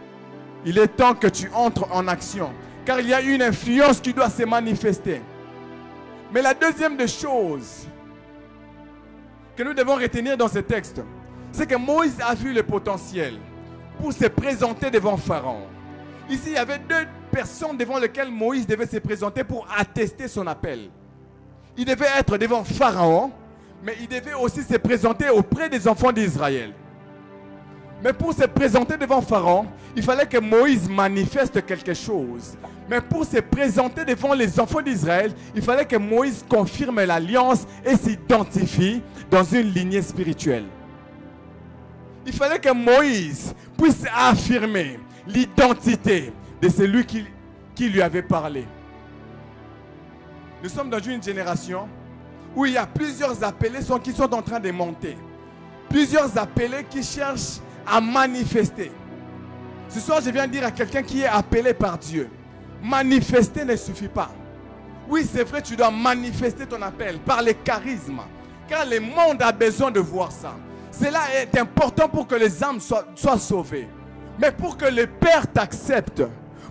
Il est temps que tu entres en action, car il y a une influence qui doit se manifester. Mais la deuxième des choses que nous devons retenir dans ce texte, c'est que Moïse a vu le potentiel pour se présenter devant Pharaon. Ici, il y avait deux personnes devant lesquelles Moïse devait se présenter pour attester son appel. Il devait être devant Pharaon, mais il devait aussi se présenter auprès des enfants d'Israël. Mais pour se présenter devant Pharaon, il fallait que Moïse manifeste quelque chose. Mais pour se présenter devant les enfants d'Israël, il fallait que Moïse confirme l'alliance et s'identifie dans une lignée spirituelle. Il fallait que Moïse puisse affirmer l'identité de celui qui lui avait parlé. Nous sommes dans une génération où il y a plusieurs appelés qui sont en train de monter. Plusieurs appelés qui cherchent à manifester. Ce soir, je viens dire à quelqu'un qui est appelé par Dieu. Manifester ne suffit pas. Oui, c'est vrai, tu dois manifester ton appel par les charismes. Car le monde a besoin de voir ça. Cela est important pour que les âmes soient sauvées. Mais pour que le Père t'accepte,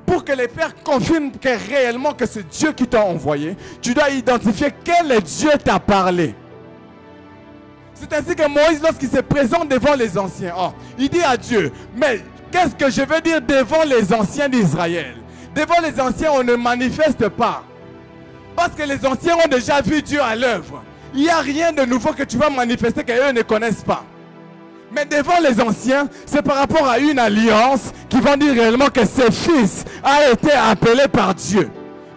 pour que le Père confirme que réellement que c'est Dieu qui t'a envoyé, tu dois identifier quel Dieu t'a parlé. C'est ainsi que Moïse, lorsqu'il se présente devant les anciens, il dit à Dieu, mais qu'est-ce que je veux dire devant les anciens d'Israël? Devant les anciens, on ne manifeste pas. Parce que les anciens ont déjà vu Dieu à l'œuvre. Il n'y a rien de nouveau que tu vas manifester qu'eux ne connaissent pas. Mais devant les anciens, c'est par rapport à une alliance qui va dire réellement que ce fils a été appelé par Dieu.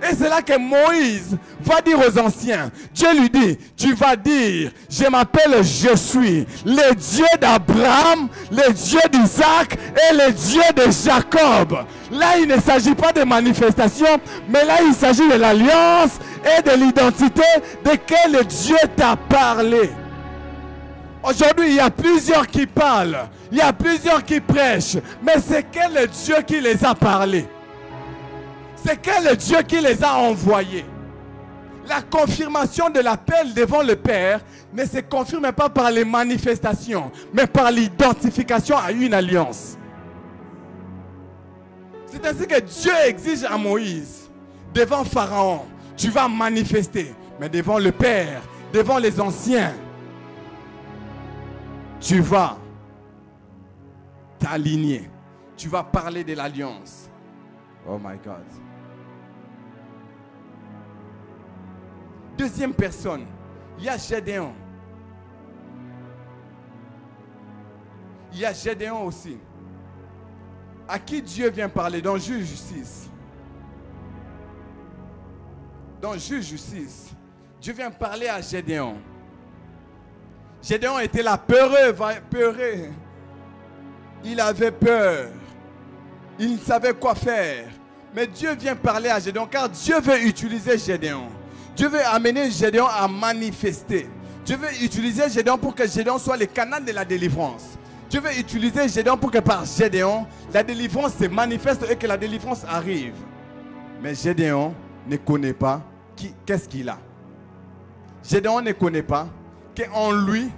Et c'est là que Moïse va dire aux anciens, Dieu lui dit, tu vas dire, je m'appelle je suis, le Dieu d'Abraham, le Dieu d'Isaac et le Dieu de Jacob. Là, il ne s'agit pas de manifestation, mais là, il s'agit de l'alliance et de l'identité de quel Dieu t'a parlé. Aujourd'hui, il y a plusieurs qui parlent, il y a plusieurs qui prêchent, mais c'est quel Dieu qui les a parlé? C'est quel Dieu qui les a envoyés? La confirmation de l'appel devant le Père ne se confirme pas par les manifestations, mais par l'identification à une alliance. C'est ainsi que Dieu exige à Moïse, devant Pharaon, tu vas manifester, mais devant le Père, devant les anciens, tu vas t'aligner, tu vas parler de l'alliance. Oh my God. Deuxième personne, il y a Gédéon. Il y a Gédéon aussi. À qui Dieu vient parler dans Juge 6. Dans Juge 6, Dieu vient parler à Gédéon. Gédéon était là, peureux. Il avait peur. Il ne savait quoi faire. Mais Dieu vient parler à Gédéon car Dieu veut utiliser Gédéon. Dieu veut amener Gédéon à manifester. Dieu veut utiliser Gédéon pour que Gédéon soit le canal de la délivrance. Dieu veut utiliser Gédéon pour que par Gédéon, la délivrance se manifeste et que la délivrance arrive. Mais Gédéon ne connaît pas qu'est-ce qu'il a. Gédéon ne connaît pas qu'en lui,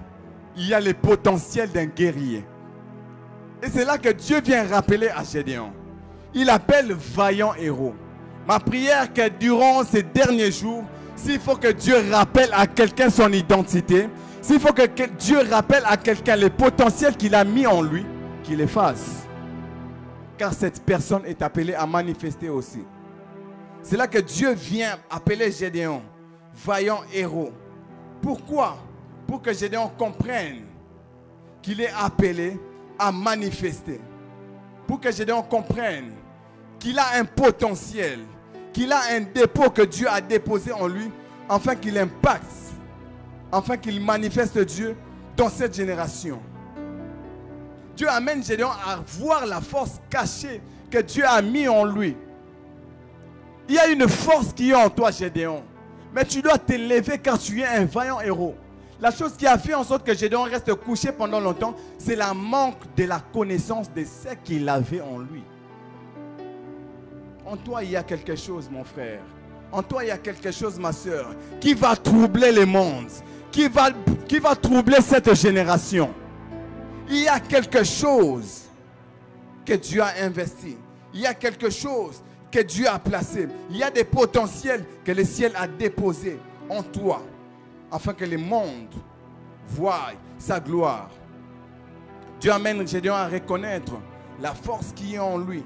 il y a le potentiel d'un guerrier. Et c'est là que Dieu vient rappeler à Gédéon. Il appelle vaillant héros. Ma prière que durant ces derniers jours, s'il faut que Dieu rappelle à quelqu'un son identité, s'il faut que Dieu rappelle à quelqu'un le potentiel qu'il a mis en lui, qu'il le fasse. Car cette personne est appelée à manifester aussi. C'est là que Dieu vient appeler Gédéon, vaillant héros. Pourquoi? Pour que Gédéon comprenne qu'il est appelé à manifester. Pour que Gédéon comprenne qu'il a un potentiel, qu'il a un dépôt que Dieu a déposé en lui, afin qu'il impacte, afin qu'il manifeste Dieu dans cette génération. Dieu amène Gédéon à voir la force cachée que Dieu a mis en lui. Il y a une force qui est en toi, Gédéon. Mais tu dois t'élever car tu es un vaillant héros. La chose qui a fait en sorte que Gédéon reste couché pendant longtemps, c'est le manque de la connaissance de ce qu'il avait en lui. En toi, il y a quelque chose, mon frère. En toi, il y a quelque chose, ma soeur, qui va troubler le monde, qui va troubler cette génération. Il y a quelque chose que Dieu a investi. Il y a quelque chose que Dieu a placé. Il y a des potentiels que le ciel a déposés en toi, afin que le monde voie sa gloire. Dieu amène Gédéon à reconnaître la force qui est en lui,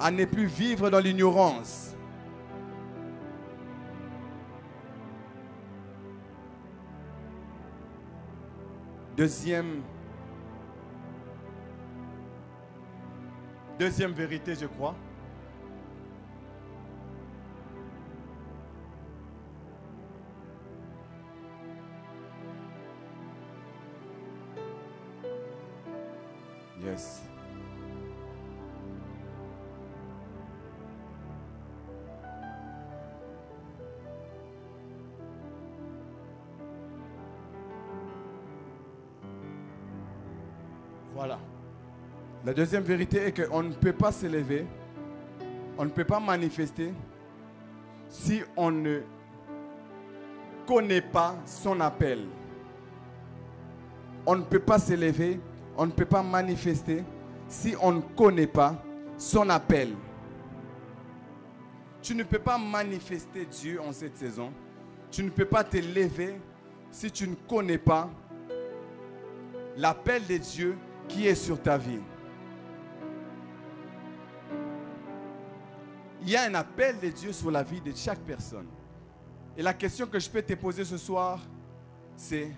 à ne plus vivre dans l'ignorance. Deuxième vérité, je crois. Yes. Voilà. La deuxième vérité est qu'on ne peut pas s'élever, on ne peut pas manifester si on ne connaît pas son appel. On ne peut pas s'élever, on ne peut pas manifester si on ne connaît pas son appel. Tu ne peux pas manifester Dieu en cette saison. Tu ne peux pas t'élever si tu ne connais pas l'appel de Dieu qui est sur ta vie. Il y a un appel de Dieu sur la vie de chaque personne. Et la question que je peux te poser ce soir, c'est: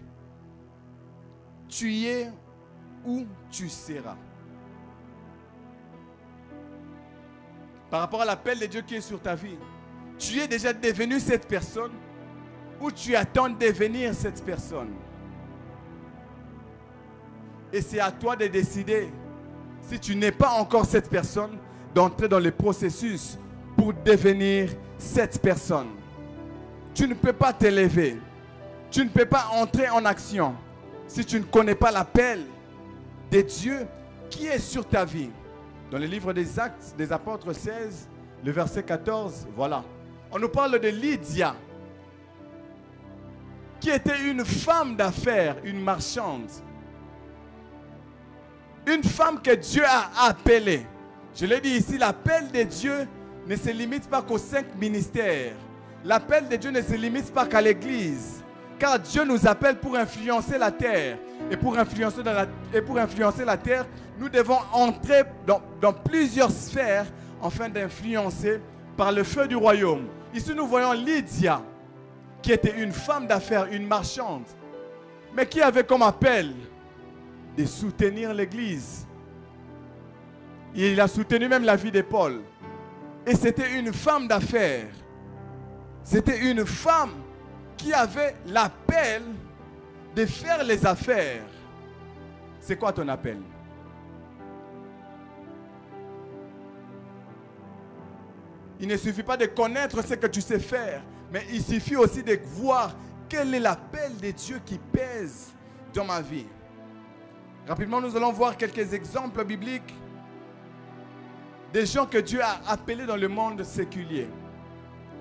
tu es où tu seras? Par rapport à l'appel de Dieu qui est sur ta vie, Tu es déjà devenu cette personne ou tu attends de devenir cette personne? Et c'est à toi de décider, si tu n'es pas encore cette personne, d'entrer dans le processus pour devenir cette personne. Tu ne peux pas t'élever. Tu ne peux pas entrer en action si tu ne connais pas l'appel de Dieu qui est sur ta vie. Dans le livre des Actes des Apôtres 16, le verset 14, voilà. On nous parle de Lydia, qui était une femme d'affaires, une marchande. Une femme que Dieu a appelée. Je l'ai dit ici, l'appel de Dieu ne se limite pas qu'aux 5 ministères. L'appel de Dieu ne se limite pas qu'à l'église. Car Dieu nous appelle pour influencer la terre. Et pour influencer la terre, nous devons entrer dans plusieurs sphères afin d'influencer par le feu du royaume. Ici, nous voyons Lydia, qui était une femme d'affaires, une marchande, mais qui avait comme appel de soutenir l'église. Il a soutenu même la vie de Paul. Et c'était une femme d'affaires. C'était une femme qui avait l'appel de faire les affaires. C'est quoi ton appel? Il ne suffit pas de connaître ce que tu sais faire, mais il suffit aussi de voir quel est l'appel de Dieu qui pèse dans ma vie. Rapidement, nous allons voir quelques exemples bibliques des gens que Dieu a appelés dans le monde séculier.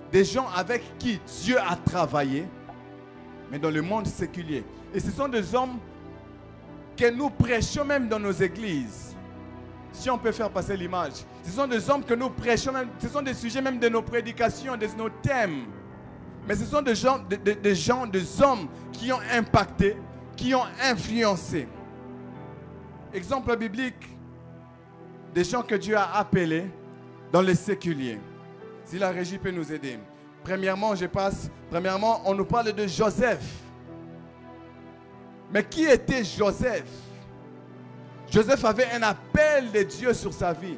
Des gens avec qui Dieu a travaillé, mais dans le monde séculier. Et ce sont des hommes que nous prêchons même dans nos églises. Si on peut faire passer l'image. Ce sont des hommes que nous prêchons même. Ce sont des sujets même de nos prédications, de nos thèmes. Mais ce sont des hommes qui ont impacté, qui ont influencé. Exemple biblique, des gens que Dieu a appelés dans le séculier. Si la régie peut nous aider. Premièrement, on nous parle de Joseph. Mais qui était Joseph? Joseph avait un appel de Dieu sur sa vie.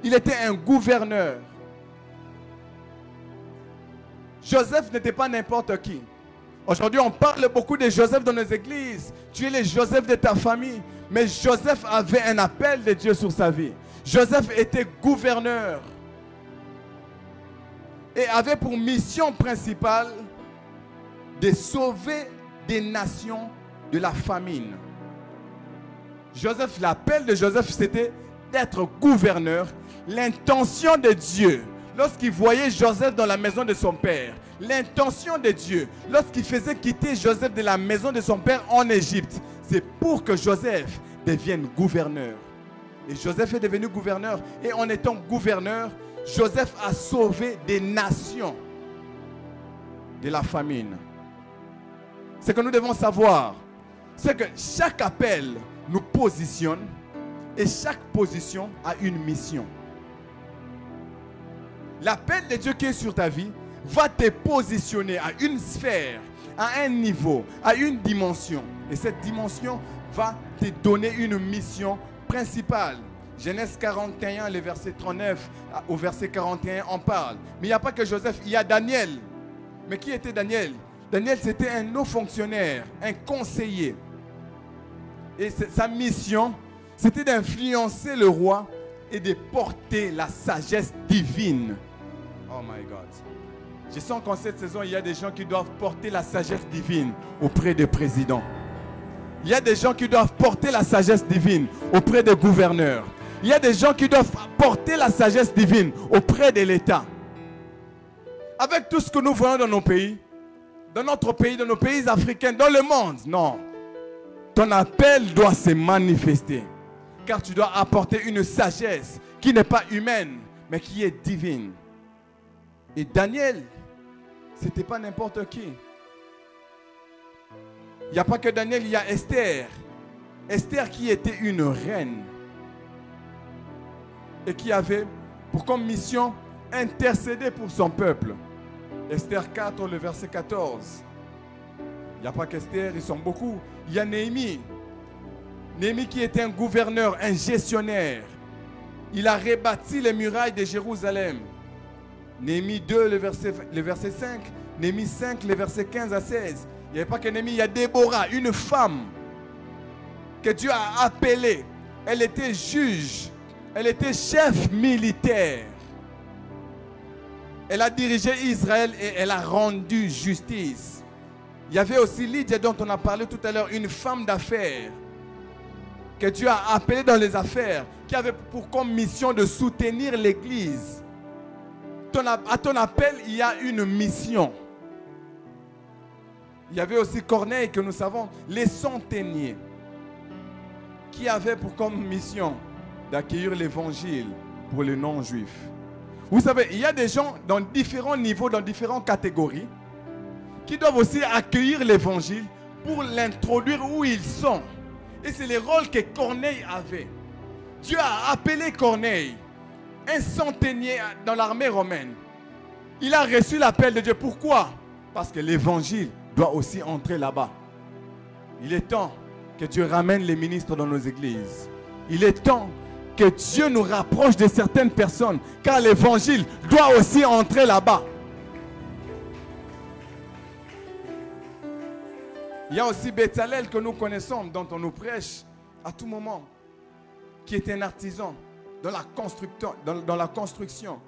Il était un gouverneur. Joseph n'était pas n'importe qui. Aujourd'hui, on parle beaucoup de Joseph dans nos églises. Tu es le Joseph de ta famille. Mais Joseph avait un appel de Dieu sur sa vie. Joseph était gouverneur. Et avait pour mission principale de sauver des nations de la famine. Joseph, l'appel de Joseph, c'était d'être gouverneur. L'intention de Dieu, lorsqu'il voyait Joseph dans la maison de son père, l'intention de Dieu, lorsqu'il faisait quitter Joseph de la maison de son père en Égypte, c'est pour que Joseph devienne gouverneur. Et Joseph est devenu gouverneur. Et en étant gouverneur, Joseph a sauvé des nations de la famine. Ce que nous devons savoir, c'est que chaque appel nous positionne et chaque position a une mission. L'appel de Dieu qui est sur ta vie va te positionner à une sphère, à un niveau, à une dimension. Et cette dimension va te donner une mission principale. Genèse 41, le verset 39 au verset 41 en parle. Mais il n'y a pas que Joseph, il y a Daniel. Mais qui était Daniel? Daniel, c'était un haut fonctionnaire, un conseiller. Et sa mission, c'était d'influencer le roi et de porter la sagesse divine. Oh my God. Je sens qu'en cette saison, il y a des gens qui doivent porter la sagesse divine auprès des présidents. Il y a des gens qui doivent porter la sagesse divine auprès des gouverneurs. Il y a des gens qui doivent porter la sagesse divine auprès de l'État. Avec tout ce que nous voyons dans nos pays, dans notre pays, dans nos pays africains, dans le monde, non. Ton appel doit se manifester. Car tu dois apporter une sagesse qui n'est pas humaine, mais qui est divine. Et Daniel, ce n'était pas n'importe qui. Il n'y a pas que Daniel, il y a Esther. Esther qui était une reine. Et qui avait pour comme mission intercéder pour son peuple. Esther 4, le verset 14. Il n'y a pas qu'Esther, ils sont beaucoup. Il y a Néhémie. Néhémie qui était un gouverneur, un gestionnaire. Il a rebâti les murailles de Jérusalem. Néhémie 2, le verset 5. Néhémie 5, le verset 15 à 16. Il n'y avait pas que Néhémie, il y a Déborah, une femme que Dieu a appelée. Elle était juge. Elle était chef militaire. Elle a dirigé Israël et elle a rendu justice. Il y avait aussi Lydia dont on a parlé tout à l'heure, une femme d'affaires que Dieu a appelée dans les affaires, qui avait pour comme mission de soutenir l'église. À ton appel, il y a une mission. Il y avait aussi Corneille, que nous savons, les centeniers, qui avait pour comme mission d'accueillir l'évangile pour les non-juifs. Vous savez, il y a des gens dans différents niveaux, dans différentes catégories, qui doivent aussi accueillir l'évangile pour l'introduire où ils sont. Et c'est le rôle que Corneille avait. Dieu a appelé Corneille, un centenier dans l'armée romaine. Il a reçu l'appel de Dieu. Pourquoi? Parce que l'évangile doit aussi entrer là-bas. Il est temps que Dieu ramène les ministres dans nos églises. Il est temps que Dieu nous rapproche de certaines personnes, car l'évangile doit aussi entrer là-bas. Il y a aussi Bézalel que nous connaissons, dont on nous prêche à tout moment, qui est un artisan dans la construction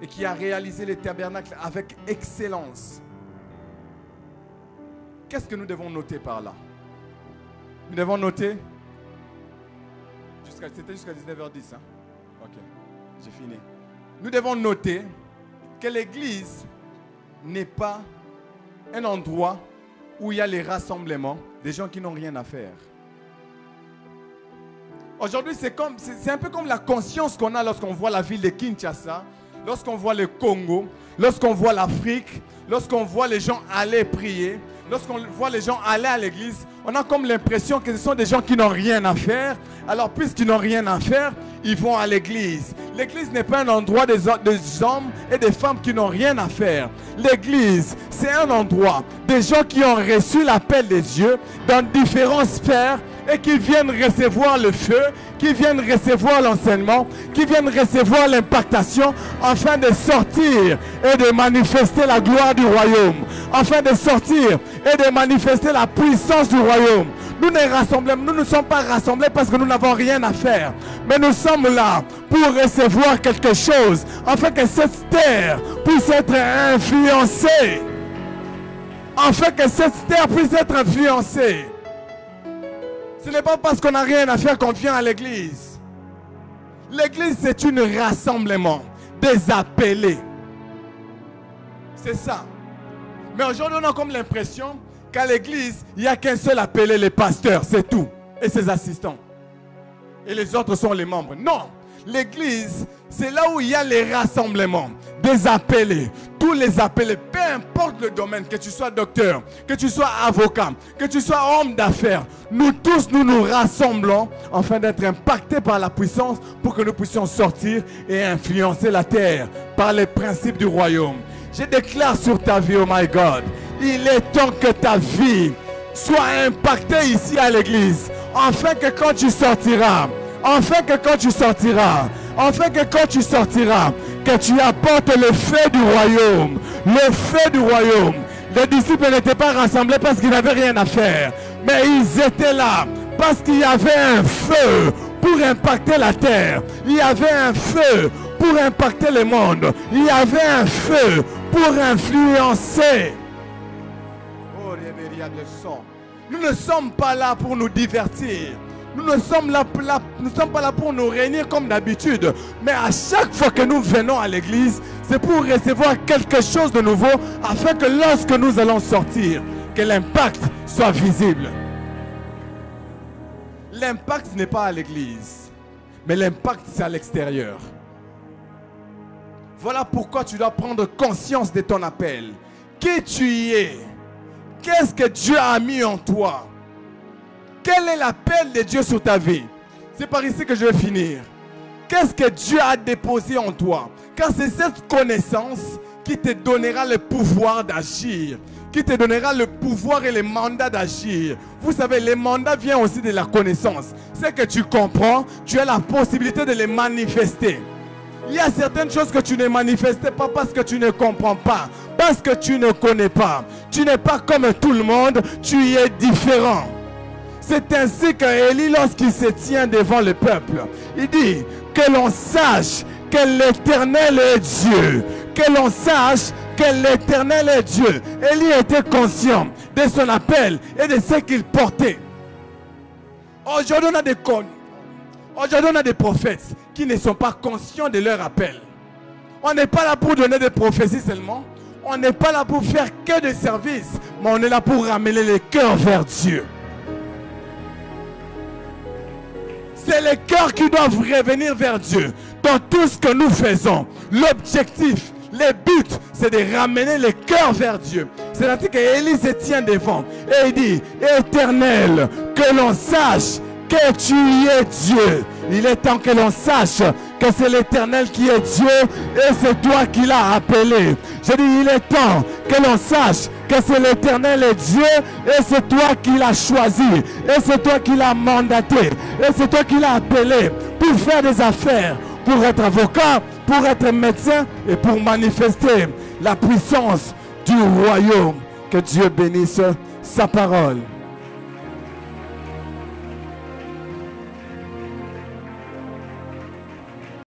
et qui a réalisé les tabernacles avec excellence. Qu'est-ce que nous devons noter par là? Nous devons noter, c'était jusqu'à 19h10, hein? Ok, j'ai fini. Nous devons noter que l'église n'est pas un endroit où il y a les rassemblements des gens qui n'ont rien à faire. Aujourd'hui, c'est un peu comme la conscience qu'on a lorsqu'on voit la ville de Kinshasa, lorsqu'on voit le Congo, lorsqu'on voit l'Afrique, lorsqu'on voit les gens aller prier, lorsqu'on voit les gens aller à l'église. On a comme l'impression que ce sont des gens qui n'ont rien à faire. Alors, puisqu'ils n'ont rien à faire, ils vont à l'église. L'église n'est pas un endroit des hommes et des femmes qui n'ont rien à faire. L'église, c'est un endroit des gens qui ont reçu l'appel des dieux dans différentes sphères et qui viennent recevoir le feu, qui viennent recevoir l'enseignement, qui viennent recevoir l'impactation afin de sortir et de manifester la gloire du royaume, afin de sortir et de manifester la puissance du royaume. Nous ne sommes pas rassemblés parce que nous n'avons rien à faire, mais nous sommes là pour recevoir quelque chose, afin que cette terre puisse être influencée. Afin que cette terre puisse être influencée. Ce n'est pas parce qu'on n'a rien à faire qu'on vient à l'église. L'église, c'est un rassemblement des appelés. C'est ça. Mais aujourd'hui, on a comme l'impression qu'à l'église, il n'y a qu'un seul appelé, les pasteurs, c'est tout. Et ses assistants. Et les autres sont les membres. Non. L'église, c'est là où il y a les rassemblements des appelés. Tous les appelés, peu importe le domaine, que tu sois docteur, que tu sois avocat, que tu sois homme d'affaires. Nous tous, nous nous rassemblons afin d'être impactés par la puissance pour que nous puissions sortir et influencer la terre par les principes du royaume. Je déclare sur ta vie, oh my God, il est temps que ta vie soit impactée ici à l'église, afin que quand tu sortiras, que tu apportes le feu du royaume. Le feu du royaume. Les disciples n'étaient pas rassemblés parce qu'ils n'avaient rien à faire, mais ils étaient là parce qu'il y avait un feu pour impacter la terre. Il y avait un feu pour impacter le monde. Il y avait un feu pour influencer. Oh, nous ne sommes pas là pour nous divertir. Nous ne sommes pas là pour nous réunir comme d'habitude. Mais à chaque fois que nous venons à l'église, c'est pour recevoir quelque chose de nouveau, afin que lorsque nous allons sortir, que l'impact soit visible. L'impact, ce n'est pas à l'église, mais l'impact, c'est à l'extérieur. Voilà pourquoi tu dois prendre conscience de ton appel. Qui tu es? Qu'est-ce que Dieu a mis en toi? Quel est l'appel de Dieu sur ta vie? C'est par ici que je vais finir. Qu'est-ce que Dieu a déposé en toi? Car c'est cette connaissance qui te donnera le pouvoir d'agir, qui te donnera le pouvoir et le mandat d'agir. Vous savez, les mandats viennent aussi de la connaissance. C'est que tu comprends, tu as la possibilité de les manifester. Il y a certaines choses que tu ne manifestais pas parce que tu ne comprends pas, parce que tu ne connais pas. Tu n'es pas comme tout le monde, tu y es différent. C'est ainsi qu'Élie, lorsqu'il se tient devant le peuple, il dit que l'on sache que l'Éternel est Dieu. Que l'on sache que l'Éternel est Dieu. Élie était conscient de son appel et de ce qu'il portait. Aujourd'hui, on a des prophètes qui ne sont pas conscients de leur appel. On n'est pas là pour donner des prophéties seulement. On n'est pas là pour faire que des services, mais on est là pour ramener les cœurs vers Dieu. C'est les cœurs qui doivent revenir vers Dieu. Dans tout ce que nous faisons, l'objectif, le but, c'est de ramener les cœurs vers Dieu. C'est-à-dire qu'Élie se tient devant et il dit, Éternel, que l'on sache que tu es Dieu. Il est temps que l'on sache que c'est l'Éternel qui est Dieu et c'est toi qui l'as appelé. Je dis, il est temps que l'on sache que c'est l'Éternel est Dieu et c'est toi qui l'as choisi et c'est toi qui l'as mandaté et c'est toi qui l'as appelé pour faire des affaires, pour être avocat, pour être médecin et pour manifester la puissance du royaume. Que Dieu bénisse sa parole.